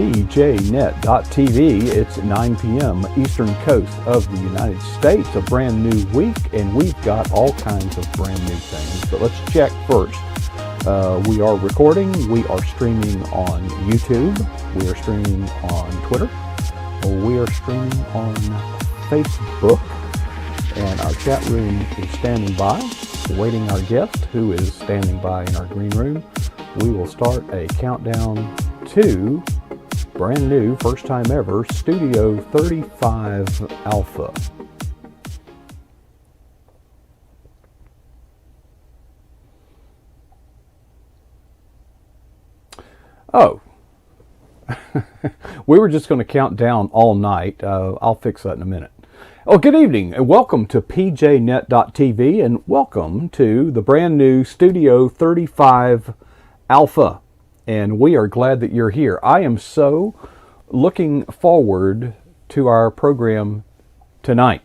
pjnet.tv. It's 9 p.m. Eastern Coast of the United States, a brand new week, and we've got all kinds of brand new things. But let's check first. We are recording, we are streaming on YouTube, we are streaming on Twitter, we are streaming on Facebook, and our chat room is standing by, awaiting our guest who is standing by in our green room. We will start a countdown to brand new, first time ever, Studio 35 Alpha. Oh, we were just going to count down all night. I'll fix that in a minute. Oh, good evening and welcome to pjnet.tv and welcome to the brand new Studio 35 Alpha. And we are glad that you're here. I am so looking forward to our program tonight.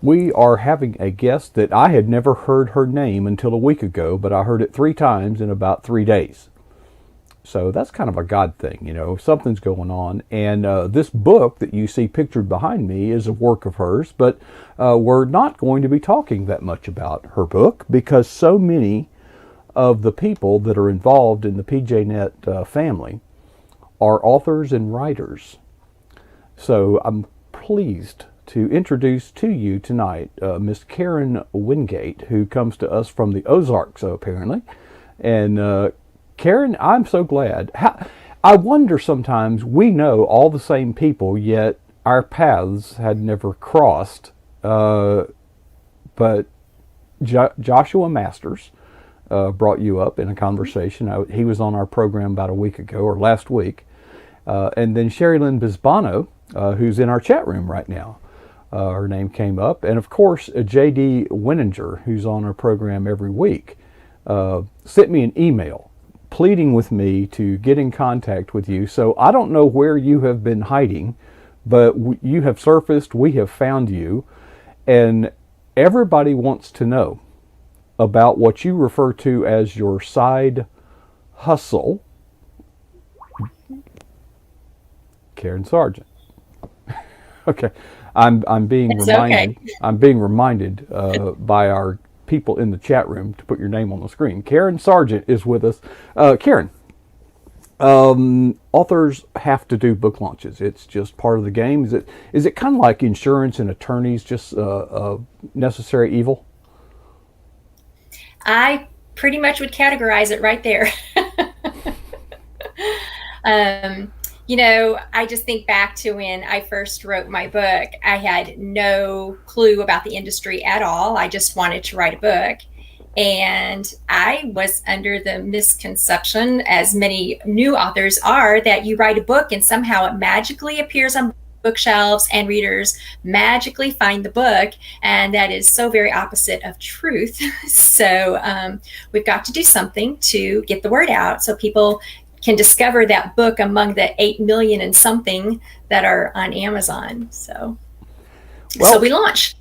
We are having a guest that I had never heard her name until a week ago, but I heard it 3 times in about 3 days. So that's kind of a God thing, you know, something's going on. And this book that you see pictured behind me is a work of hers, but we're not going to be talking that much about her book because so many of the people that are involved in the PJNet family are authors and writers. So I'm pleased to introduce to you tonight Miss Karen Wingate, who comes to us from the Ozarks, apparently. And Karen, I'm so glad. I wonder sometimes, we know all the same people, yet our paths had never crossed. But Joshua Masters brought you up in a conversation. He was on our program about a week ago, or last week. And then Sherry Lynn Bisbano, who's in our chat room right now. Her name came up. And of course, J.D. Winninger, who's on our program every week, sent me an email pleading with me to get in contact with you. So I don't know where you have been hiding, but you have surfaced, we have found you, and everybody wants to know about what you refer to as your side hustle. Karen Sargent. Okay. I'm being reminded. Okay. I'm being reminded by our people in the chat room to put your name on the screen. Karen Sargent is with us. Karen, authors have to do book launches. It's just part of the game. Is it kind of like insurance and attorneys, just a necessary evil? I pretty much would categorize it right there. You know, I just think back to when I first wrote my book. I had no clue about the industry at all. I just wanted to write a book. And I was under the misconception, as many new authors are, that you write a book and somehow it magically appears on bookshelves and readers magically find the book. And that is so very opposite of truth. So we've got to do something to get the word out so people can discover that book among the 8 million and something that are on Amazon. So we launched.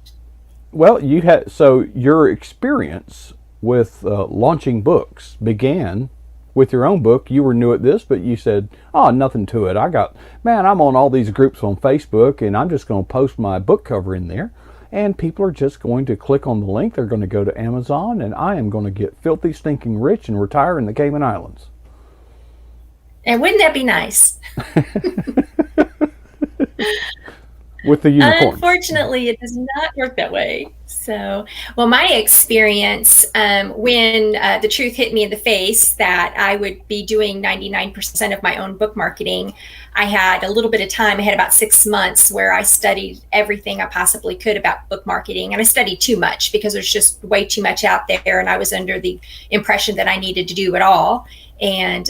Well, so your experience with launching books began with your own book. You were new at this, but you said, "Oh, nothing to it. I'm on all these groups on Facebook, and I'm just going to post my book cover in there, and people are just going to click on the link. They're going to go to Amazon, and I am going to get filthy, stinking rich and retire in the Cayman Islands." And wouldn't that be nice? With the unicorn. Unfortunately, it does not work that way. So, well, my experience, when the truth hit me in the face that I would be doing 99% of my own book marketing, I had a little bit of time. I had about 6 months where I studied everything I possibly could about book marketing. And I studied too much because there's just way too much out there. And I was under the impression that I needed to do it all. And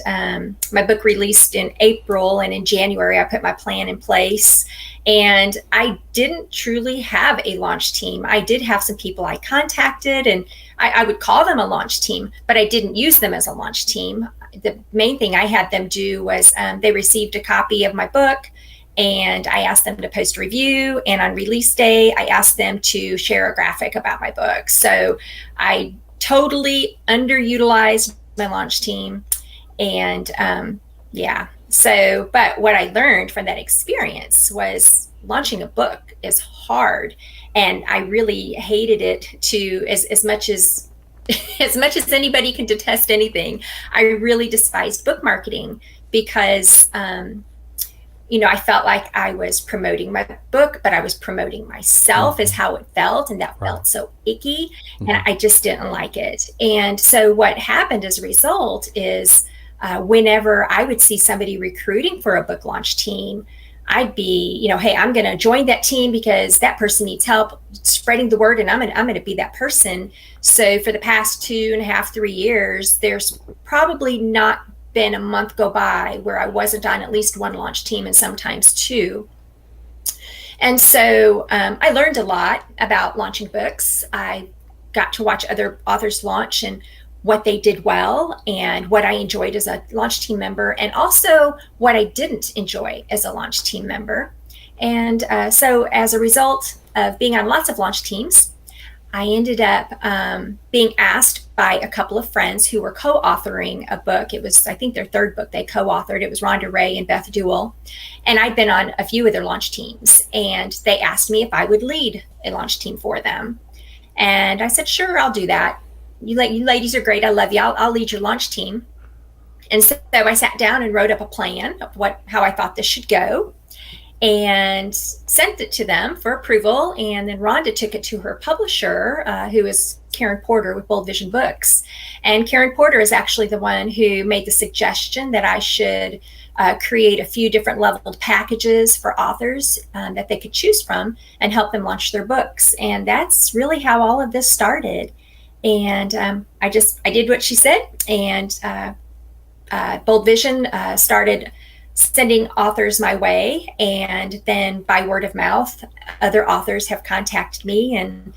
my book released in April, and in January, I put my plan in place. And I didn't truly have a launch team. I did have some people I contacted, and I would call them a launch team, but I didn't use them as a launch team. The main thing I had them do was they received a copy of my book, and I asked them to post a review. And on release day, I asked them to share a graphic about my book. So I totally underutilized my launch team. And Yeah. So, but what I learned from that experience was launching a book is hard. And I really hated it to as much as as much as anybody can detest anything. I really despised book marketing because I felt like I was promoting my book, but I was promoting myself, is Mm-hmm. how it felt. And that Right. felt so icky. And Mm-hmm. I just didn't like it. And so what happened as a result is whenever I would see somebody recruiting for a book launch team, I'd be, hey, I'm going to join that team because that person needs help spreading the word, and I'm going to be that person. So for the past 2.5, 3 years, there's probably not been a month go by where I wasn't on at least one launch team, and sometimes two. And so I learned a lot about launching books. I got to watch other authors launch and what they did well and what I enjoyed as a launch team member, and also what I didn't enjoy as a launch team member. And so as a result of being on lots of launch teams, I ended up being asked by a couple of friends who were co-authoring a book. It was, I think, their third book they co-authored. It was Rhonda Ray and Beth Duell. And I'd been on a few of their launch teams. And they asked me if I would lead a launch team for them. And I said, sure, I'll do that. You ladies are great. I love you. I'll lead your launch team. And so I sat down and wrote up a plan of how I thought this should go, and sent it to them for approval. And then Rhonda took it to her publisher, who is Karen Porter with Bold Vision Books. And Karen Porter is actually the one who made the suggestion that I should create a few different leveled packages for authors that they could choose from and help them launch their books. And that's really how all of this started. And I did what she said, and Bold Vision started sending authors my way, and then by word of mouth, other authors have contacted me. And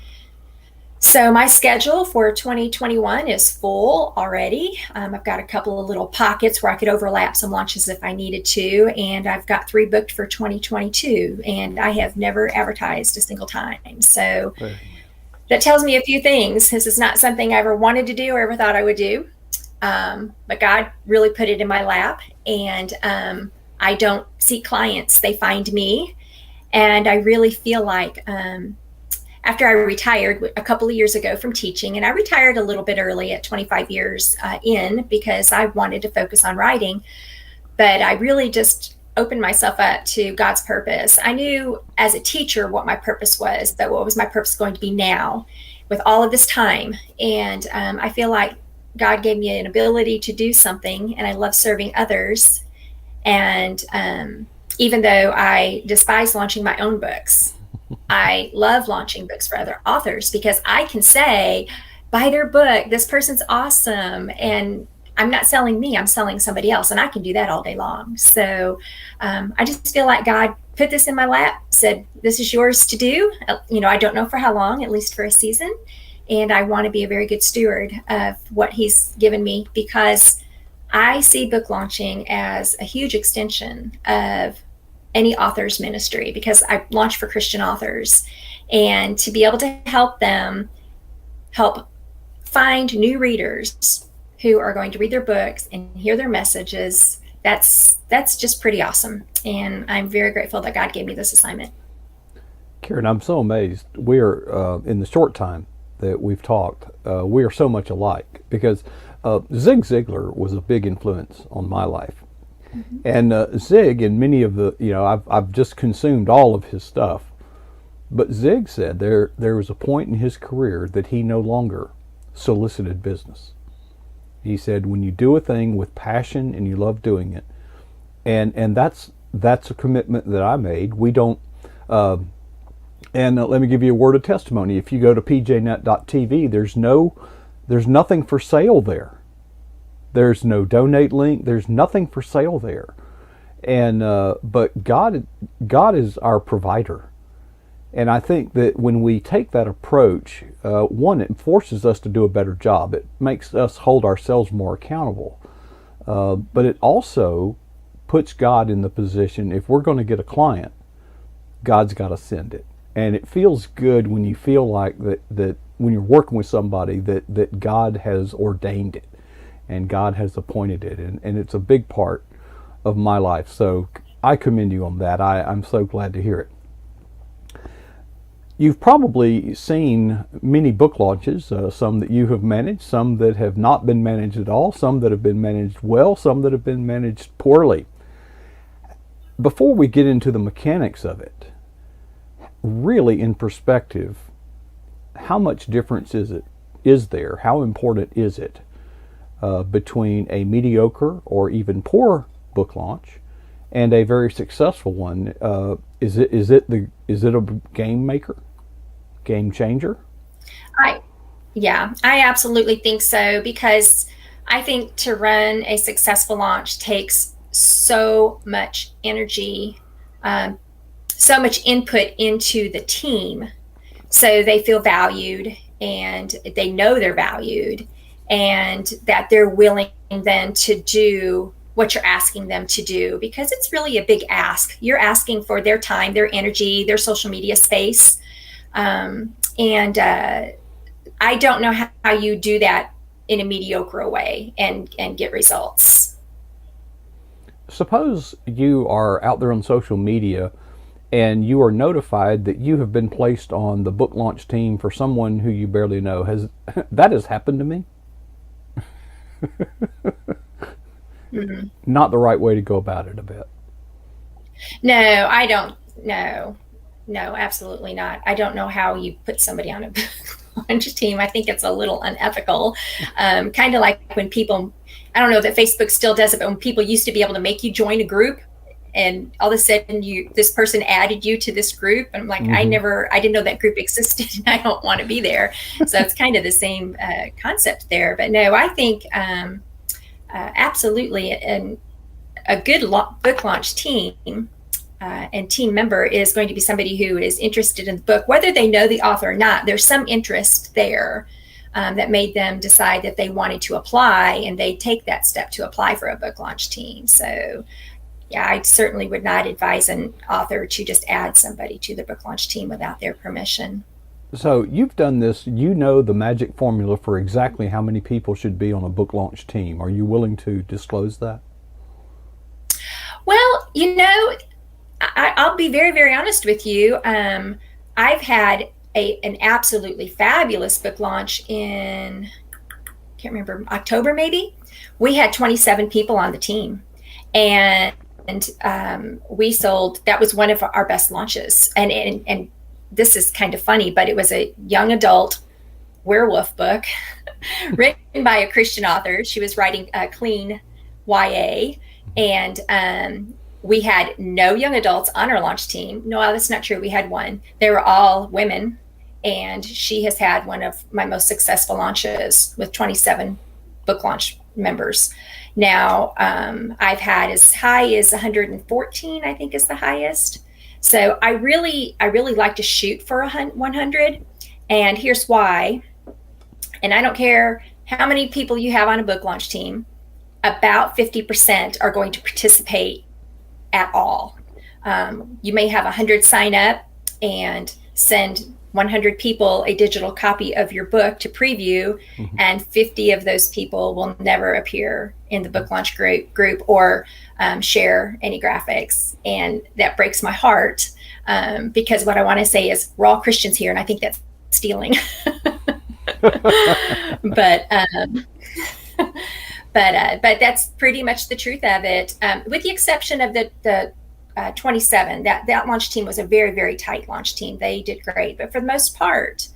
so my schedule for 2021 is full already. I've got a couple of little pockets where I could overlap some launches if I needed to, and I've got 3 booked for 2022, and I have never advertised a single time. So that tells me a few things. This is not something I ever wanted to do or ever thought I would do. But God really put it in my lap, and I don't seek clients, they find me. And I really feel like after I retired a couple of years ago from teaching, and I retired a little bit early at 25 years in, because I wanted to focus on writing, but I really just opened myself up to God's purpose. I knew as a teacher what my purpose was, but what was my purpose going to be now with all of this time? And I feel like God gave me an ability to do something, and I love serving others. And even though I despise launching my own books, I love launching books for other authors, because I can say, buy their book, this person's awesome. And I'm not selling me, I'm selling somebody else. And I can do that all day long. So I just feel like God put this in my lap, said, this is yours to do. I don't know for how long, at least for a season. And I want to be a very good steward of what he's given me, because I see book launching as a huge extension of any author's ministry, because I launch for Christian authors, and to be able to help them help find new readers who are going to read their books and hear their messages, that's just pretty awesome. And I'm very grateful that God gave me this assignment. Karen, I'm so amazed. We are in the short time that we've talked, we are so much alike, because Zig Ziglar was a big influence on my life. Mm-hmm. And Zig, and many of the, I've just consumed all of his stuff. But Zig said there was a point in his career that he no longer solicited business. He said, when you do a thing with passion and you love doing it, and that's a commitment that I made. We don't. And let me give you a word of testimony. If you go to pjnet.tv, there's nothing for sale there. There's no donate link. There's nothing for sale there. And but God is our provider. And I think that when we take that approach, one, it forces us to do a better job. It makes us hold ourselves more accountable. But it also puts God in the position, if we're going to get a client, God's got to send it. And it feels good when you feel like that when you're working with somebody that God has ordained it and God has appointed it. And it's a big part of my life. So I commend you on that. I'm so glad to hear it. You've probably seen many book launches, some that you have managed, some that have not been managed at all, some that have been managed well, some that have been managed poorly. Before we get into the mechanics of it, really in perspective, how much difference is there? How important is it between a mediocre or even poor book launch and a very successful one? Is it a game maker, game changer? I absolutely think so, because I think to run a successful launch takes so much energy, so much input into the team, so they feel valued and they know they're valued, and that they're willing then to do what you're asking them to do, because it's really a big ask. You're asking for their time, their energy, their social media space. And I don't know how you do that in a mediocre way and get results. Suppose you are out there on social media and you are notified that you have been placed on the book launch team for someone who you barely know. That has happened to me? Mm-hmm. Not the right way to go about it, I bet. No, I don't. No, absolutely not. I don't know how you put somebody on a launch team. I think it's a little unethical. Kind of like when people, I don't know that Facebook still does it, but when people used to be able to make you join a group, and all of a sudden this person added you to this group, and I'm like, mm-hmm. I didn't know that group existed, and I don't want to be there. So it's kind of the same concept there. But no, I think absolutely, a good book launch team and team member is going to be somebody who is interested in the book, whether they know the author or not. There's some interest there that made them decide that they wanted to apply, and they take that step to apply for a book launch team. So yeah, I certainly would not advise an author to just add somebody to the book launch team without their permission. So you've done this, you know the magic formula for exactly how many people should be on a book launch team. Are you willing to disclose that? Well, I'll be very, very honest with you. I've had an absolutely fabulous book launch in, can't remember, October maybe. We had 27 people on the team, and we sold, that was one of our best launches. And this is kind of funny, but it was a young adult werewolf book written by a Christian author. She was writing clean YA, and we had no young adults on our launch team. No, that's not true. We had one. They were all women, and she has had one of my most successful launches with 27 book launch members. Now, I've had as high as 114, I think is the highest. So I really like to shoot for 100. And here's why. And I don't care how many people you have on a book launch team, about 50% are going to participate at all. You may have 100 sign up and send 100 people a digital copy of your book to preview, mm-hmm. and 50 of those people will never appear in the book launch group or share any graphics. And that breaks my heart, because what I want to say is we're all Christians here, and I think that's stealing. But that's pretty much the truth of it, with the exception of the 27. That launch team was a very, very tight launch team. They did great, but for the most part,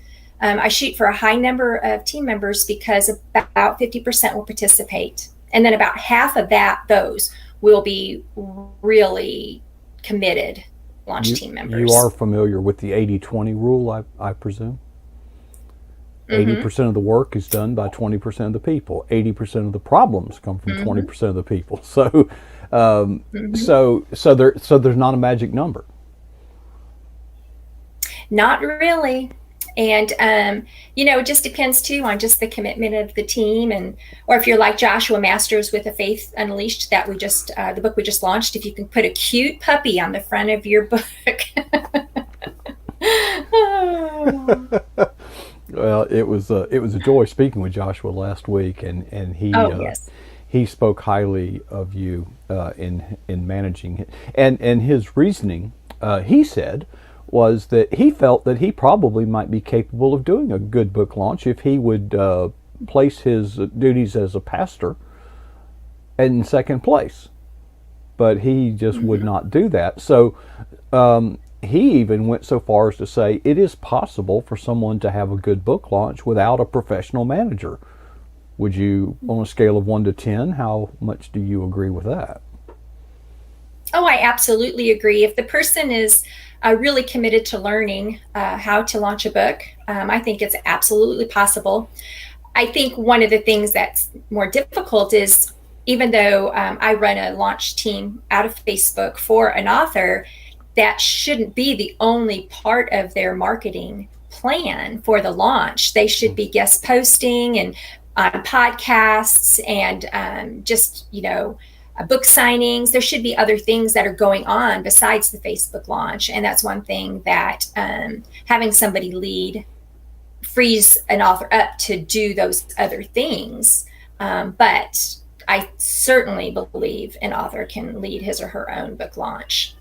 I shoot for a high number of team members, because about 50% will participate, and then about half of those will be really committed launch team members. You are familiar with the 80-20 rule, I presume? 80% of the work is done by 20% of the people. 80% of the problems come from 20% of the people. So, so there's not a magic number. Not really. And, it just depends too on just the commitment of the team, or if you're like Joshua Masters with A Faith Unleashed, that the book we just launched, if you can put a cute puppy on the front of your book. Well, it was a joy speaking with Joshua last week, and he yes. he spoke highly of you in managing it. And his reasoning, he said, was that he felt that he probably might be capable of doing a good book launch if he would place his duties as a pastor in second place. But he just would not do that. So he even went so far as to say it is possible for someone to have a good book launch without a professional manager. Would you, on a scale of 1 to 10, how much do you agree with that? Oh, I absolutely agree. If the person is really committed to learning how to launch a book, I think it's absolutely possible. I think one of the things that's more difficult is, even though I run a launch team out of Facebook for an author, that shouldn't be the only part of their marketing plan for the launch. They should be guest posting and on podcasts and just, book signings. There should be other things that are going on besides the Facebook launch. And that's one thing that having somebody lead frees an author up to do those other things. But I certainly believe an author can lead his or her own book launch.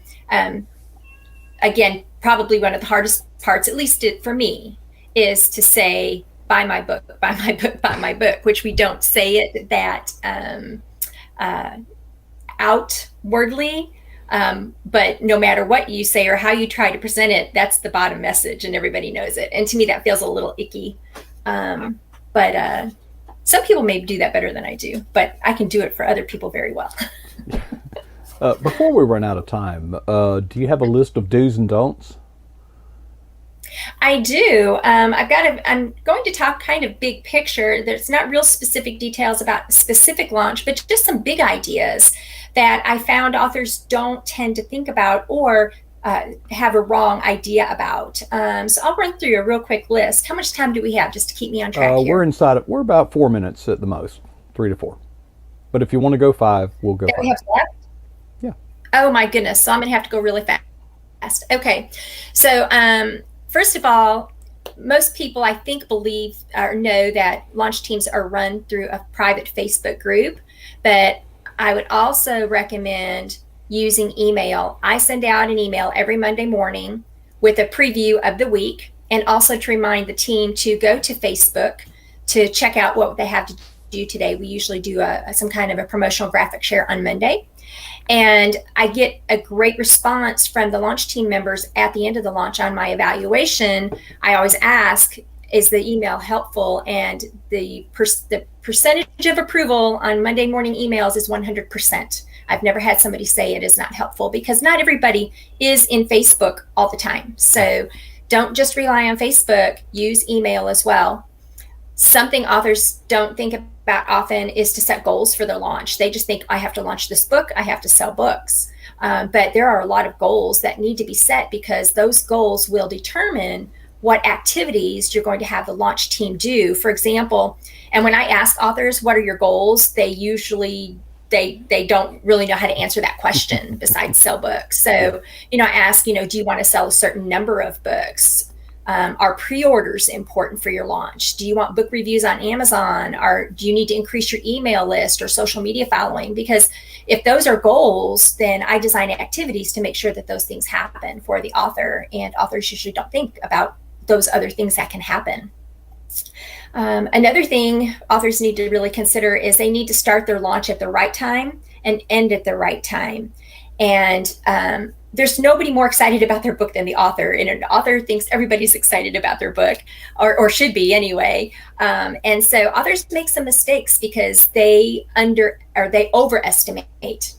Again, probably one of the hardest parts, at least for me, is to say, buy my book, buy my book, buy my book, which we don't say it that outwardly. But no matter what you say or how you try to present it, that's the bottom message and everybody knows it. And to me, that feels a little icky. But some people may do that better than I do, but I can do it for other people very well. Before we run out of time, do you have a list of do's and don'ts? I do. I'm going to talk kind of big picture. There's not real specific details about specific launch, but just some big ideas that I found authors don't tend to think about or have a wrong idea about. So I'll run through a real quick list. How much time do we have just to keep me on track here? We're about 4 minutes at the most, 3 to 4. But if you want to go 5, we'll go 5. We have left? Yeah. Oh my goodness. So I'm going to have to go really fast. Okay. So first of all, most people, I think, believe or know that launch teams are run through a private Facebook group, but I would also recommend using email. I send out an email every Monday morning with a preview of the week, and also to remind the team to go to Facebook to check out what they have to do today. We usually do some kind of a promotional graphic share on Monday. And I get a great response from the launch team members at the end of the launch on my evaluation. I always ask, is the email helpful? And the percentage of approval on Monday morning emails is 100%. I've never had somebody say it is not helpful, because not everybody is in Facebook all the time. So don't just rely on Facebook, use email as well. Something authors don't think about often is to set goals for their launch. They just think, I have to launch this book, I have to sell books. But there are a lot of goals that need to be set, because those goals will determine what activities you're going to have the launch team do. For example, and when I ask authors, what are your goals? They usually they don't really know how to answer that question besides sell books. So, I ask, do you want to sell a certain number of books? Are pre-orders important for your launch? Do you want book reviews on Amazon? Or do you need to increase your email list or social media following? Because if those are goals, then I design activities to make sure that those things happen for the author, and authors usually don't think about those other things that can happen. Another thing authors need to really consider is they need to start their launch at the right time and end at the right time. And there's nobody more excited about their book than the author, and an author thinks everybody's excited about their book, or should be anyway. And so authors make some mistakes because they overestimate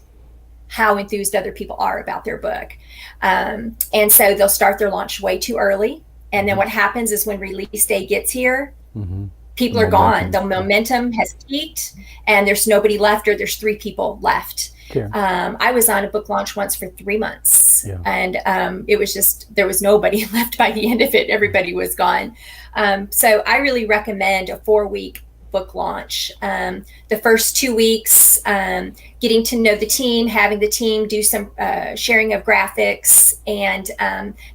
how enthused other people are about their book. And so they'll start their launch way too early. And then what happens is when release day gets here, people are gone. The momentum has peaked and there's nobody left, or there's 3 people left. Yeah. I was on a book launch once for 3 months, and it was just, there was nobody left by the end of it. Everybody was gone. So I really recommend a 4-week book launch. The first 2 weeks, getting to know the team, having the team do some sharing of graphics, and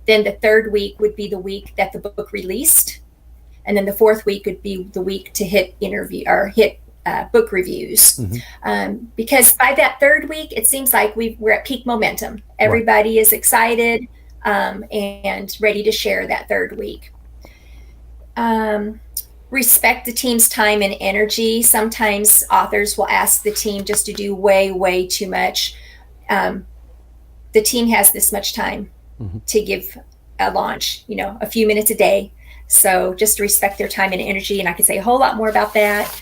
then the 3rd week would be the week that the book released. And then the 4th week would be the week to hit interview or hit book reviews. Because by that third week, it seems like we're at peak momentum. Everybody is excited and ready to share that third week. Respect the team's time and energy. Sometimes authors will ask the team just to do way too much. The team has this much time to give a launch, a few minutes a day. So just respect their time and energy. And I could say a whole lot more about that.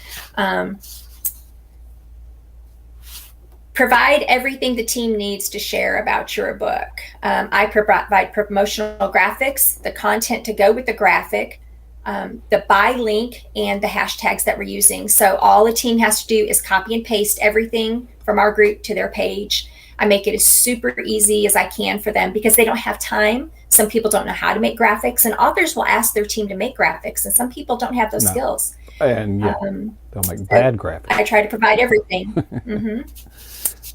Provide everything the team needs to share about your book. I provide promotional graphics, the content to go with the graphic, the buy link, and the hashtags that we're using. So all the team has to do is copy and paste everything from our group to their page. I make it as super easy as I can for them because they don't have time. Some people don't know how to make graphics, and authors will ask their team to make graphics, and some people don't have those skills. And they'll make bad graphics. I try to provide everything.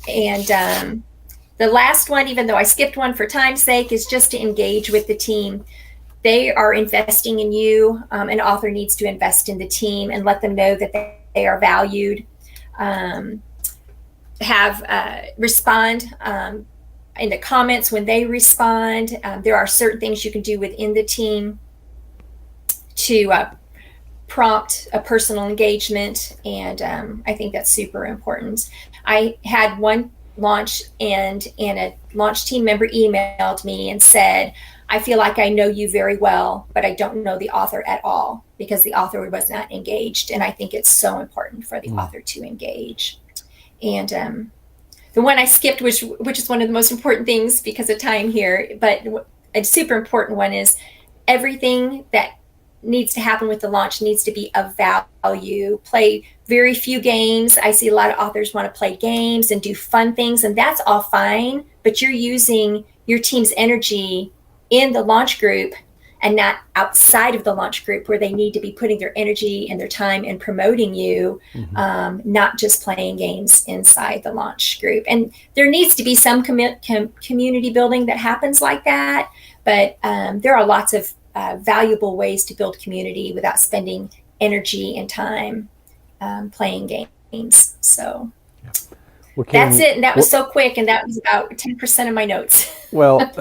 And the last one, even though I skipped one for time's sake, is just to engage with the team. They are investing in you. An author needs to invest in the team and let them know that they are valued. Respond in the comments when they respond. There are certain things you can do within the team to prompt a personal engagement, and I think that's super important. I had one launch, and a launch team member emailed me and said, I feel like I know you very well, but I don't know the author at all, because the author was not engaged. And I think it's so important for the author to engage. And the one I skipped, which is one of the most important things because of time here, but a super important one, is everything that needs to happen with the launch needs to be of value. Play very few games. I see a lot of authors want to play games and do fun things, and that's all fine, but you're using your team's energy in the launch group and not outside of the launch group, where they need to be putting their energy and their time in promoting you, not just playing games inside the launch group. And there needs to be some community building that happens like that, but there are lots of valuable ways to build community without spending energy and time playing games. So well, Karen, that's it. And that was so quick, and that was about 10% of my notes. Well,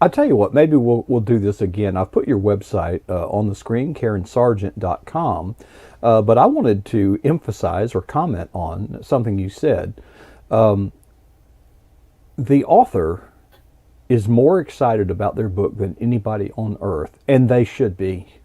I'll tell you what, maybe we'll do this again. I've put your website on the screen, KarenSargent.com, but I wanted to emphasize or comment on something you said. The author is more excited about their book than anybody on earth, and they should be.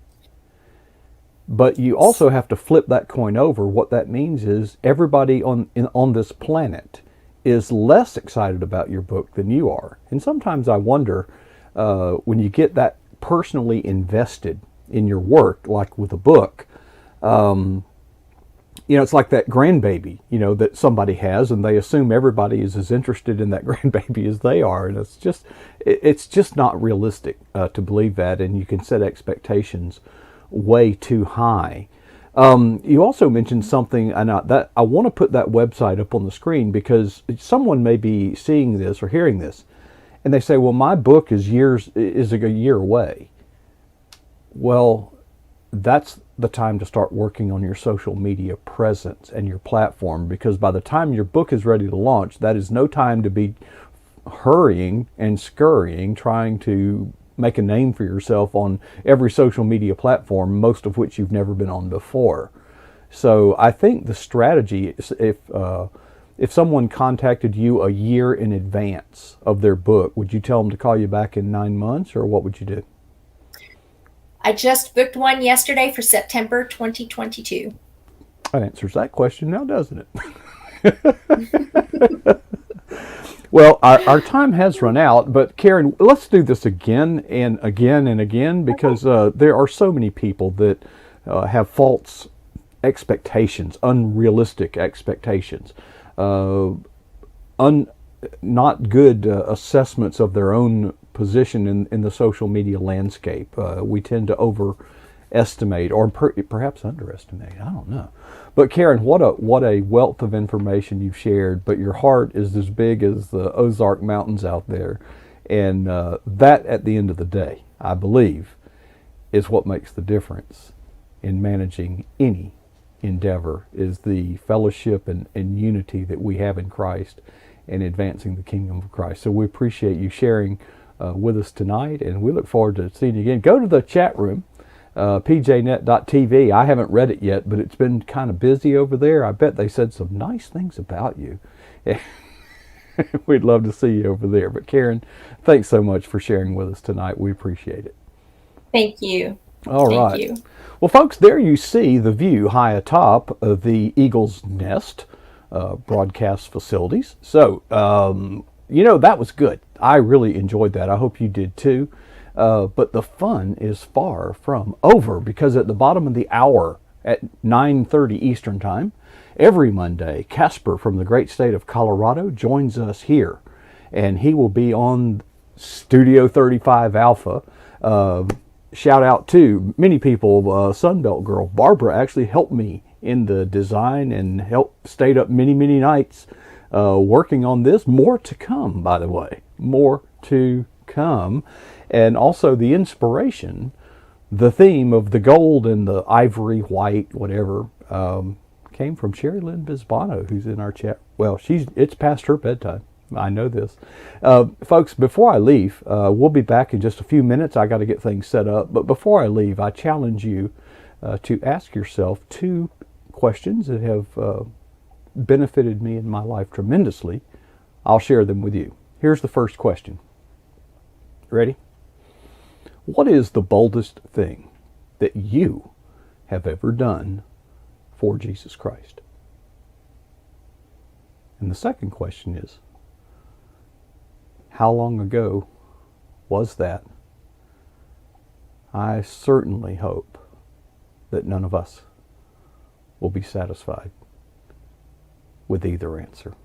But you also have to flip that coin over. What that means is everybody on this planet is less excited about your book than you are. And sometimes I wonder, when you get that personally invested in your work, like with a book, it's like that grandbaby, that somebody has, and they assume everybody is as interested in that grandbaby as they are. And it's just not realistic to believe that, and you can set expectations way too high. You also mentioned something, and I want to put that website up on the screen, because someone may be seeing this or hearing this, and they say, well, my book is a year away. Well, that's the time to start working on your social media presence and your platform, because by the time your book is ready to launch, that is no time to be hurrying and scurrying, trying to make a name for yourself on every social media platform, most of which you've never been on before. So I think the strategy is, if someone contacted you a year in advance of their book, would you tell them to call you back in 9 months, or what would you do? I just booked one yesterday for September 2022. That answers that question now, doesn't it? Well, our time has run out, but Karen, let's do this again and again and again, because there are so many people that have false expectations, unrealistic expectations, not good assessments of their own position in the social media landscape. We tend to overestimate or perhaps underestimate. I don't know. But Karen, what a wealth of information you've shared. But your heart is as big as the Ozark Mountains out there, and that, at the end of the day, I believe, is what makes the difference in managing any endeavor is the fellowship and unity that we have in Christ and advancing the kingdom of Christ. So we appreciate you sharing with us tonight, and we look forward to seeing you again. Go to the chat room, pjnet.tv. I haven't read it yet, but it's been kind of busy over there. I bet they said some nice things about you. We'd love to see you over there. But Karen, thanks so much for sharing with us tonight. We appreciate it. Thank you. All right. Thank you. Well, folks, there you see the view high atop of the Eagle's Nest broadcast facilities. So, that was good. I really enjoyed that. I hope you did too. But the fun is far from over, because at the bottom of the hour at 9:30 Eastern Time, every Monday, Casper from the great state of Colorado joins us here. And he will be on Studio 35 Alpha. Shout out to many people. Sunbelt girl Barbara actually helped me in the design and stayed up many nights working on this. More to come, by the way. More to come. And also the inspiration, the theme of the gold and the ivory, white, whatever, came from Sherry Lynn Bisbano, who's in our chat. Well, it's past her bedtime. I know this. Folks, before I leave, we'll be back in just a few minutes. I got to get things set up. But before I leave, I challenge you to ask yourself 2 questions that have benefited me in my life tremendously. I'll share them with you. Here's the first question. Ready? What is the boldest thing that you have ever done for Jesus Christ? And the second question is, how long ago was that? I certainly hope that none of us will be satisfied with either answer.